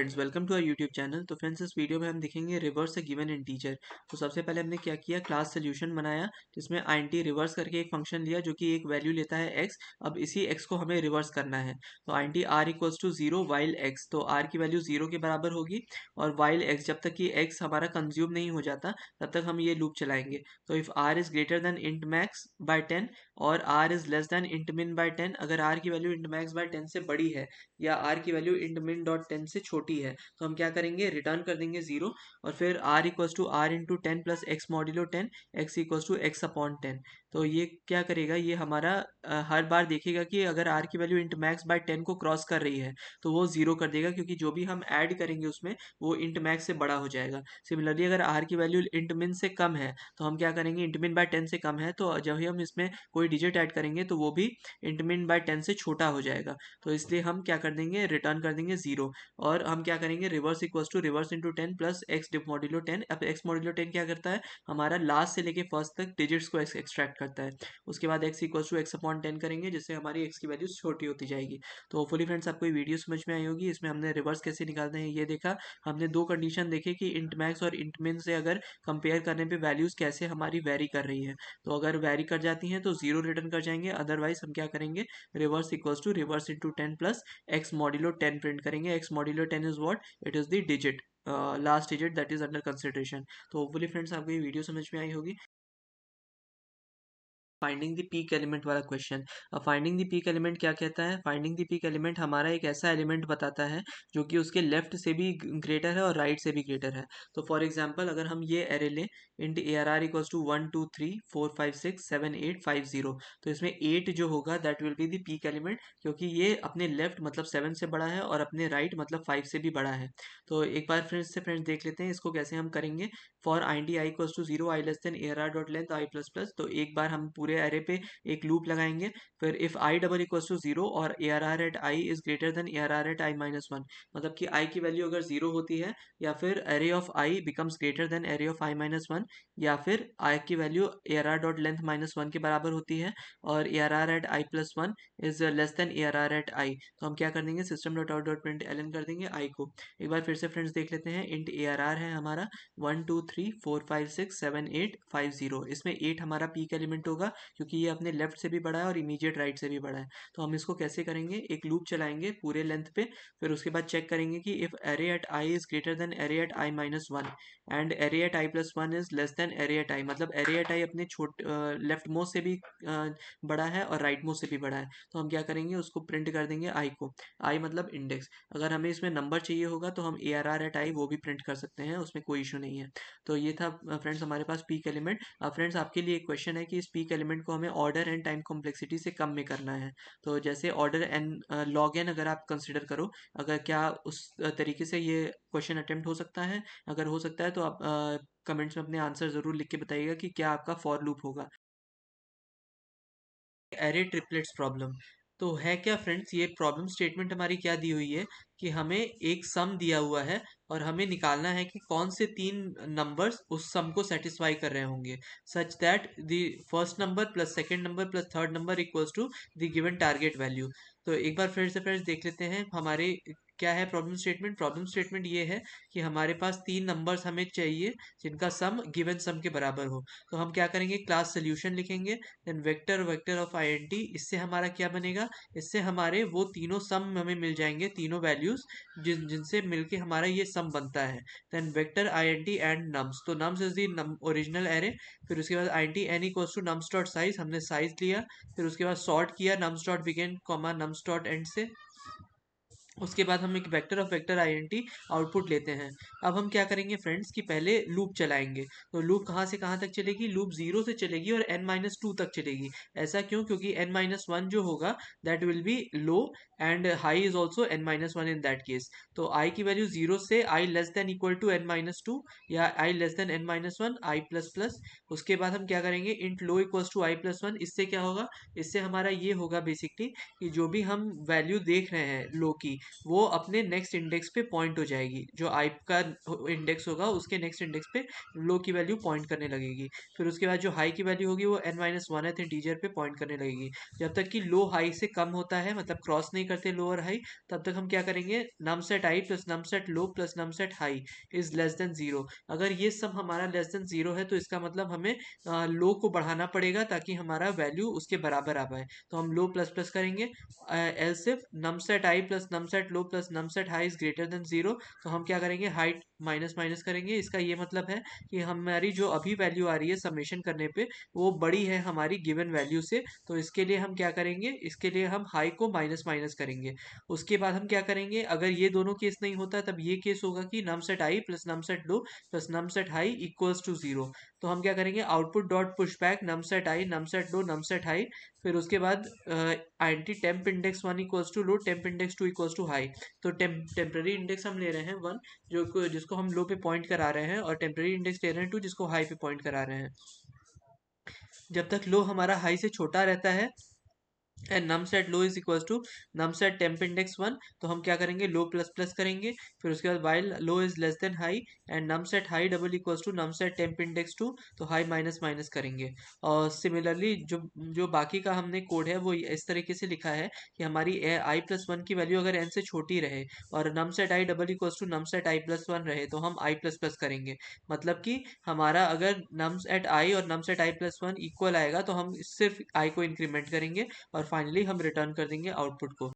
Friends, welcome to our YouTube channel. तो friends, इस video में हम देखेंगे रिवर्स अ गिवन इंटीजर। तो सबसे पहले हमने क्या किया, क्लास सोल्यूशन बनाया जिसमें आईएनटी रिवर्स करके एक फंक्शन लिया जो कि एक वैल्यू लेता है एक्स। अब इसी एक्स को हमें रिवर्स करना है। तो INT R equals to zero while X, तो आर की वैल्यू जीरो के बराबर होगी और वाइल एक्स, जब तक कि एक्स हमारा कंज्यूम नहीं हो जाता तब तक हम ये लूप चलाएंगे। तो if R is greater than int max by 10 और R is less than int min by 10, अगर आर की वैल्यू इंट मैक्स बाय 10 से बड़ी है या आर की वैल्यू इंट मिन डॉट 10 से छोटी है, तो हम क्या करेंगे, रिटर्न कर देंगे जीरो। और फिर R equals to R into 10 plus x modulo 10, X equals to X upon 10। तो ये क्या करेगा, ये हमारा हर बार देखेगा कि अगर आर की वैल्यू इंट मैक्स बाय 10 को क्रॉस कर रही है तो वो जीरो कर देगा, क्योंकि जो भी हम ऐड करेंगे उसमें वो इंट मैक्स से बड़ा हो जाएगा। सिमिलरली अगर आर की वैल्यू इंट मिन से कम है तो हम क्या करेंगे, इंट मिन बाय 10 से कम है तो जब ही हम इसमें कोई डिजिट ऐड करेंगे तो वो भी इंट मिन बाय 10 से छोटा हो जाएगा। तो इसलिए हम क्या कर देंगे, रिटर्न कर देंगे जीरो। और हम क्या करेंगे, reverse equals to reverse into 10 plus X dip modulo 10। अब एक्स मॉड्यूलो 10 क्या करता है, हमारा लास्ट से लेके फर्स्ट तक डिजिट्स को एक्सट्रैक्ट करता है। उसके बाद X equals to X upon 10 करेंगे, जिससे हमारी एक्स की वैल्यू छोटी होती जाएगी। तो होपफुली फ्रेंड्स आपको ये वीडियो समझ में आई होगी। इसमें हमने रिवर्स कैसे निकालते हैं ये देखा। हमने दो कंडीशन देखे कि इंट मैक्स और इंट मिन से अगर कंपेयर करने पे वैल्यूज कैसे हमारी वेरी कर रही है। तो अगर वेरी कर जाती हैं तो जीरो रिटर्न कर जाएंगे, अदरवाइज हम क्या करेंगे, reverse equals to reverse into 10 plus x modulo 10 print करेंगे। X modulo 10 is what, it is the digit, last digit that is under consideration. तो होपफुली फ्रेंड्स आपको ये वीडियो समझ में आई होगी। फाइंडिंग द पीक एलिमेंट वाला क्वेश्चन। अब फाइंडिंग द पीक एलिमेंट क्या कहता है, फाइंडिंग द पीक एलिमेंट हमारा एक ऐसा एलिमेंट बताता है जो कि उसके लेफ्ट से भी ग्रेटर है और राइट से भी ग्रेटर है। तो फॉर एग्जांपल अगर हम ये एरे लें, int A are R equals to 1 2 3 4 5 6 7 8 5 0, तो इसमें 8 जो होगा that will be the peak element, क्योंकि ये अपने लेफ्ट मतलब 7 से बड़ा है और अपने राइट मतलब 5 से भी बड़ा है। तो एक बार फ्रेंड्स देख लेते हैं इसको कैसे हम करेंगे। For I D I equals to zero I less than A R are dot length I plus plus, तो एक बार हम पूरे एरे पे एक लूप लगाएंगे। फिर if i double equals to zero और a are r at i is greater than A R r at i minus one, मतलब कि आई की वैल्यू अगर जीरो होती है या फिर array of i becomes greater than array of i minus one, या फिर आई की value a are are dot length minus one के बराबर होती है और a are r at i plus one is less than A R r at i, तो हम क्या कर देंगे, system dot out dot println कर देंगे आई को। एक बार फिर से फ्रेंड्स देख लेते हैं, इंट ए आर आर है हमारा 1 2 3 4 5 6 7 8 5 0, इसमें 8 हमारा पीक एलिमेंट होगा क्योंकि ये अपने लेफ्ट से भी बड़ा है और इमीडिएट राइट से भी बड़ा है। तो हम इसको कैसे करेंगे, एक लूप चलाएंगे पूरे लेंथ पे, फिर उसके बाद चेक करेंगे कि if array at i is greater than array at i minus one and array at i plus one is less than array at i, मतलब एरे एट आई अपने लेफ्ट मोस्ट से भी बड़ा है और राइट मोस्ट से भी बड़ा है, तो हम क्या करेंगे, उसको प्रिंट कर देंगे आई को। आई मतलब इंडेक्स। अगर हमें इसमें नंबर चाहिए होगा तो हम ए आर आर एट आई वो भी प्रिंट कर सकते हैं, उसमें कोई इशू नहीं है। तो ये था फ्रेंड्स हमारे पास पीक एलिमेंट। अब फ्रेंड्स आपके लिए एक क्वेश्चन है कि इस पीक एलिमेंट को हमें ऑर्डर एंड टाइम कॉम्प्लेक्सिटी से कम में करना है। तो जैसे ऑर्डर एन लॉग एन अगर आप कंसिडर करो, अगर क्या उस तरीके से ये क्वेश्चन अटेम्प्ट हो सकता है, अगर हो सकता है तो आप कमेंट्स में अपने आंसर ज़रूर लिख के बताइएगा कि क्या आपका फॉर लूप होगा। Array triplets problem. तो है क्या फ्रेंड्स, ये प्रॉब्लम स्टेटमेंट हमारी क्या दी हुई है कि हमें एक सम दिया हुआ है और हमें निकालना है कि कौन से तीन नंबर्स उस सम को सेटिस्फाई कर रहे होंगे, such that the first number plus second number plus third number equals to the given target value. तो एक बार फिर से फ्रेंड्स देख लेते हैं हमारे क्या है प्रॉब्लम स्टेटमेंट। प्रॉब्लम स्टेटमेंट ये है कि हमारे पास तीन नंबर्स हमें चाहिए जिनका सम गिवन सम के बराबर हो। तो हम क्या करेंगे, क्लास सोल्यूशन लिखेंगे, then vector vector of identity. इससे हमारा क्या बनेगा, इससे हमारे वो तीनों सम हमें मिल जाएंगे, तीनों वैल्यूज जिनसे मिलके हमारा ये सम बनता है। Then vector identity and nums, तो nums is the original array. फिर उसके बाद identity n equals to nums dot size, हमने साइज लिया। फिर उसके बाद सॉर्ट किया nums dot begin comma nums dot end से। उसके बाद हम एक vector of vector identity output लेते हैं। अब हम क्या करेंगे फ्रेंड्स कि पहले लूप चलाएंगे। तो लूप कहाँ से कहाँ तक चलेगी, लूप जीरो से चलेगी और n माइनस टू तक चलेगी। ऐसा क्यों, क्योंकि n माइनस वन जो होगा that will be low and high is also n minus one in that case. तो i की वैल्यू जीरो से i less than equal to n minus two या i less than n minus one i plus plus. उसके बाद हम क्या करेंगे, int low equals to i plus one. इससे क्या होगा, इससे हमारा ये होगा बेसिकली कि जो भी हम वैल्यू देख रहे हैं लो की, वो अपने नेक्स्ट इंडेक्स पे पॉइंट हो जाएगी, जो आई का इंडेक्स होगा उसके नेक्स्ट इंडेक्स पे लो की वैल्यू पॉइंट करने लगेगी। फिर उसके बाद जो हाई की वैल्यू होगी वो n-1th इंटीजर पे पॉइंट करने लगेगी। जब तक कि लो हाई से कम होता है, मतलब क्रॉस नहीं करते लो और हाई, तब तक हम क्या करेंगे, num set I plus num set low plus num set high is less than zero. अगर ये सब हमारा लेस देन जीरो है तो इसका मतलब हमें लो को बढ़ाना पड़ेगा ताकि हमारा वैल्यू उसके बराबर आ पाए। तो हम लो प्लस प्लस करेंगे, else if num set I plus num set low plus num set high is greater than zero, तो हम क्या करेंगे, हाइट माइनस माइनस करेंगे। इसका ये मतलब है कि हमारी जो अभी वैल्यू आ रही है समेशन करने पे वो बड़ी है हमारी गिवन वैल्यू से, तो इसके लिए हम क्या करेंगे, इसके लिए हम हाई को माइनस माइनस करेंगे। उसके बाद हम क्या करेंगे, अगर ये दोनों केस नहीं होता तब ये केस होगा कि num set I plus num set low plus num set high equals to zero. तो हम क्या करेंगे, output dot push back num set i num set low num set high, फिर उसके बाद int temp index one equals to low temp index two equals to high. तो temporary index हम ले रहे हैं वन, जिसको हम लो पे पॉइंट करा रहे हैं, और टेम्पररी इंडेक्स ले रहे हैं टू, जिसको हाई पे पॉइंट करा रहे हैं। जब तक लो हमारा हाई से छोटा रहता है and num set low is equal to num set temp index one, तो हम क्या करेंगे, लो प्लस प्लस करेंगे। फिर उसके बाद while low is less than high and num set high double equal to num set temp index two, तो high minus minus करेंगे। और सिमिलरली जो जो बाकी का हमने कोड है वो इस तरीके से लिखा है कि हमारी आई प्लस वन की वैल्यू अगर एन से छोटी रहे और num set I double equal to num set I plus one रहे तो हम आई प्लस प्लस करेंगे। मतलब कि हमारा अगर नम सेट आई और नम सेट आई प्लस वन इक्वल आएगा तो हम सिर्फ आई को इंक्रीमेंट करेंगे और फाइनली हम रिटर्न कर देंगे आउटपुट को।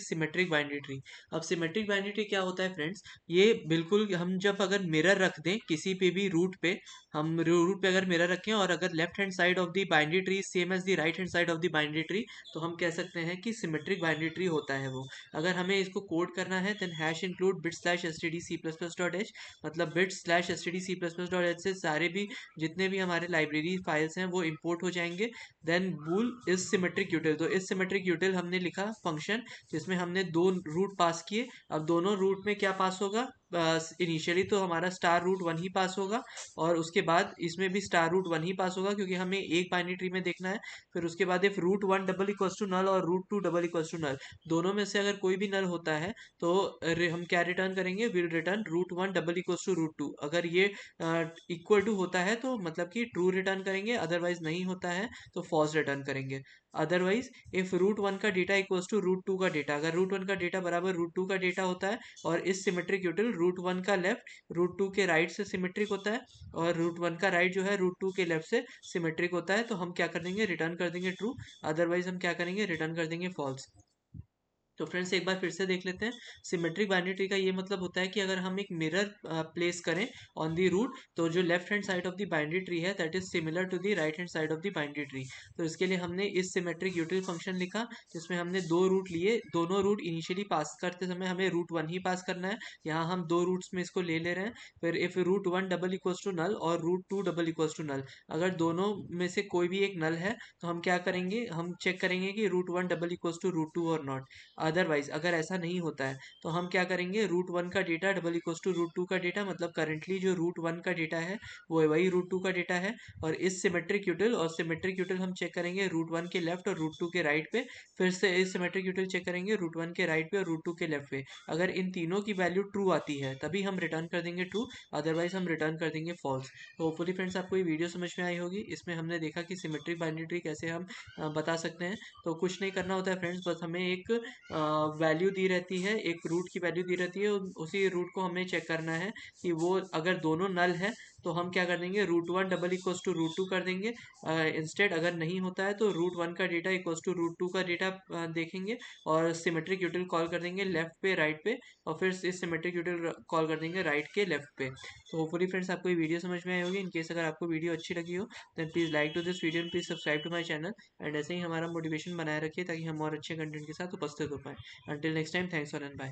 Symmetric binary tree. अब सिमेट्रिक बाइनरी ट्री क्या होता है फ्रेंड्स, ये बिल्कुल हम जब अगर मिरर रख दें किसी पे भी रूट पे, हम रूट पे अगर मिरर रखें और अगर left hand side of the binary tree same as the right hand side of the binary tree, तो हम कह सकते हैं कि सिमेट्रिक बाइनरी ट्री होता है वो। अगर हमें इसको कोड करना है then hash include bit slash std c++.h, मतलब बिट स्लैश std c++.h से सारे भी जितने भी हमारे लाइब्रेरी फाइल्स हैं वो इंपोर्ट हो जाएंगे। Then bool is symmetric util, तो इस सिमेट्रिक यूटिल हमने लिखा फंक्शन जिसमें हमने दो रूट पास किए। अब दोनों रूट में क्या पास होगा, इनिशियली तो हमारा स्टार रूट वन ही पास होगा और उसके बाद इसमें भी स्टार रूट वन ही पास होगा क्योंकि हमें एक बाइनरी ट्री में देखना है। फिर उसके बाद if root one double equals to null और root two double equals to null, दोनों में से अगर कोई भी नल होता है तो हम क्या रिटर्न करेंगे, will return root one double equals to root two. अगर ये इक्वल टू होता है तो मतलब कि ट्रू रिटर्न करेंगे, अदरवाइज नहीं होता है तो फॉल्स रिटर्न करेंगे। अदरवाइज इफ रूट वन का data equals to root two का डेटा, अगर रूट वन का डेटा बराबर रूट टू का डेटा होता है और इस सिमेट्रिक यूटिल रूट वन का लेफ्ट रूट टू के राइट से सिमेट्रिक होता है और रूट वन का राइट जो है रूट टू के लेफ्ट से सिमेट्रिक होता है, तो हम क्या कर देंगे, रिटर्न कर देंगे ट्रू, अदरवाइज हम क्या करेंगे, रिटर्न कर देंगे फॉल्स। तो फ्रेंड्स एक बार फिर से देख लेते हैं, सिमेट्रिक बाइनरी ट्री का ये मतलब होता है कि अगर हम एक मिरर प्लेस करें ऑन दी रूट, तो जो left hand side of the binary tree है that is similar to the right hand side of the binary tree. तो इसके लिए हमने इस सिमेट्रिक यूटिल फंक्शन लिखा जिसमें हमने दो रूट लिए, दोनों रूट इनिशियली पास करते समय हमें रूट वन ही पास करना है, यहाँ हम दो रूट्स में इसको ले रहे हैं। फिर if root one double equals to null और root two double equals to null, अगर दोनों में से कोई भी एक नल है तो हम क्या करेंगे, हम चेक करेंगे कि root one double equals to root two और नॉट। अदरवाइज अगर ऐसा नहीं होता है तो हम क्या करेंगे, रूट वन का data double equals to root two का डेटा, मतलब करंटली जो रूट वन का डेटा है वो वही रूट टू का डेटा है। और इस सिमेट्रिक यूटिल और सिमेट्रिक यूटिल हम चेक करेंगे रूट वन के लेफ्ट और रूट टू के राइट पे, फिर से इस सिमेट्रिक यूटिल चेक करेंगे रूट वन के राइट पे और रूट टू के लेफ्ट पे। अगर इन तीनों की वैल्यू ट्रू आती है तभी हम रिटर्न कर देंगे ट्रू, अदरवाइज हम रिटर्न कर देंगे फॉल्स। तो होपफुली फ्रेंड्स आपको ये वीडियो समझ में आई होगी। इसमें हमने देखा कि सिमेट्रिक बाइनरी ट्री कैसे हम बता सकते हैं। तो कुछ नहीं करना होता है फ्रेंड्स, बस हमें एक वैल्यू दी रहती है, एक रूट की वैल्यू दी रहती है, उसी रूट को हमें चेक करना है कि वो अगर दोनों नल है तो हम क्या कर देंगे, root one double equals to root two कर देंगे। इंस्टेड अगर नहीं होता है तो रूट वन का data equals to root two का डेटा देखेंगे और सिमेट्रिक यूटिल कॉल कर देंगे लेफ्ट पे राइट पे, और फिर इस सिमेट्रिक यूटिल कॉल कर देंगे राइट के लेफ्ट पे। तो होपफुली फ्रेंड्स आपको ये वीडियो समझ में आई होगी। इन केस अगर आपको वीडियो अच्छी लगी हो then please like to this video and please subscribe to my channel, and ऐसे ही हमारा मोटिवेशन बनाए रखिए ताकि हम और अच्छे कंटेंट के साथ उपस्थित हो पाए। Until next time, thanks for and bye.